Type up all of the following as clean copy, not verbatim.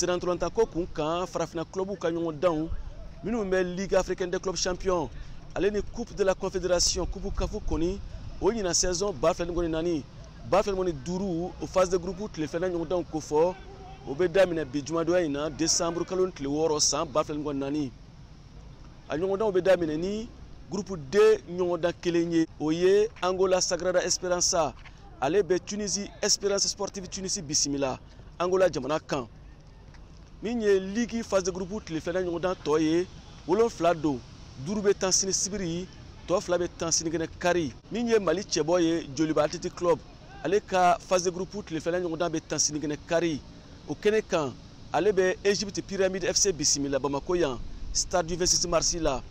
Serantolanta ko kun kan farafina club ka ɲɔgɔn dan minnu bɛ Ligue africaine des clubs champions ale ni coupe de la confédération coupe kafu kɔni o ɲina saison 2024 2025 o phase de groupe tile filanan ɲɔgɔn dan ko fɔ o bɛ daminɛ bi jumadonya in na décembre kalo tile 6 san 2024 a ɲɔgɔn dan o bɛ daminɛ ni groupe D ɲɔgɔn dan kelen ye o ye Angola Sagrada Esperança ale bɛ Tunisie Espérance Sportive Tunisie bisimila Angola jamana kan min ye Ligue phase de groupe tile filanan ɲɔgɔn dan tɔ ye 7 don 5 bɛ tan sini sibiri tɔ 2 bɛ tan sinikɛnɛ kari min ye Mali cɛbɔ ye Joliba Athletic Club ale ka phase de groupe tile filanan ɲɔgɔn dan bɛ tan sinikɛnɛ kari o kɛnɛ kan ale bɛ Egypte Pyramide FC bisimila Bamako yan stade du 26 mars la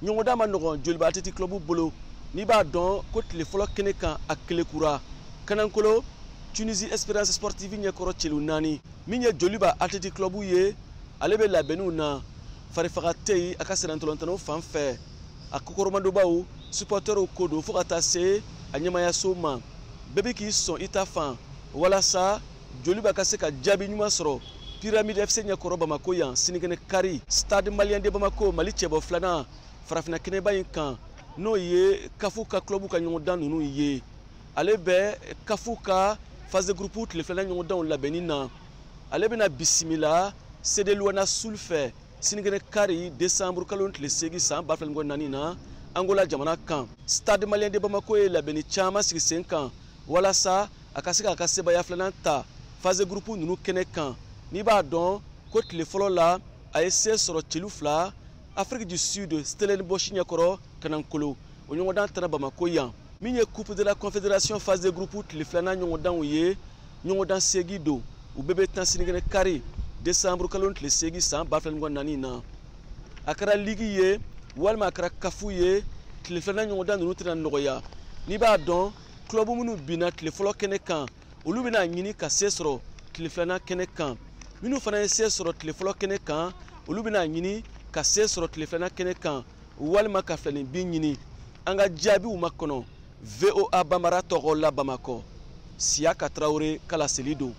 ɲɔgɔn dan ma nɔgɔn Joliba Athletic Club bolo n'i b'a dɔn ko tile fɔlɔ kɛnɛ kan a kelekura Kanankolo Tunisie Espérance Sportive ɲɛkɔrɔ cɛlu 4 min ye Joliba Athletic Club ye ale bɛ labɛnniw na farifaga tɛ yen a ka serantolantanaw fan fɛ a kokoromadobaw supporters ko don fo ka taa se a ɲɛmayaso ma bɛɛ bɛ k'i sɔn i ta fan walasa Joliba ka se ka jaabi ɲuman sɔrɔ Pyramide FC ɲɛkɔrɔ Bamako yan sinikɛnɛ kari Stade Malien de Bamako Mali cɛbɔ filanan farafina kɛnɛba in kan n'o ye kafu ka club ka ɲɔgɔn dan ninnu ye ale bɛ kafu ka phase de groupe tile filanan ɲɔgɔn danw labɛnni na ale bɛna bisimila CD Luana Sul fɛ sinikɛnɛ kari décembre kalo tile 8 san 2024 na Angola jamana kan Stade Malien de Bamako ye labɛnni caman sigi sen kan walasa a ka se k'a ka sebaya filanan ta phase de groupe ninnu kɛnɛ kan n'i b'a dɔn ko tile fɔlɔ la a ye se sɔrɔ celu 2 Afrique du Sud Stellenbosch ɲɛkɔrɔ Kanankolo o ɲɔgɔn dan tɛna Bamako yan min ye coupe de la confédération phase de groupe tile filanan ɲɔgɔn danw ye ɲɔgɔn dan 8 don u bɛɛ bɛ tan sinikɛnɛ kari décembre kalo tile 8 san 2024 na a kɛra ligue ye walima a kɛra kafu ye tile filanan ɲɔgɔn dan ninnu tɛna nɔgɔya n'i b'a dɔn club minnu binna tile fɔlɔ kɛnɛ kan olu bɛna ɲini ka se sɔrɔ tile filanan kɛnɛ kan minnu fana ye se sɔrɔ tile fɔlɔ kɛnɛ kan olu bɛna ɲini ka se sɔrɔ tile filanan kɛnɛ kan walima ka filanin bin ɲini an ka jaabiw ma kɔnɔ VOA Bambara tɔgɔ la Bamakɔ Siaka Traoré kala seli don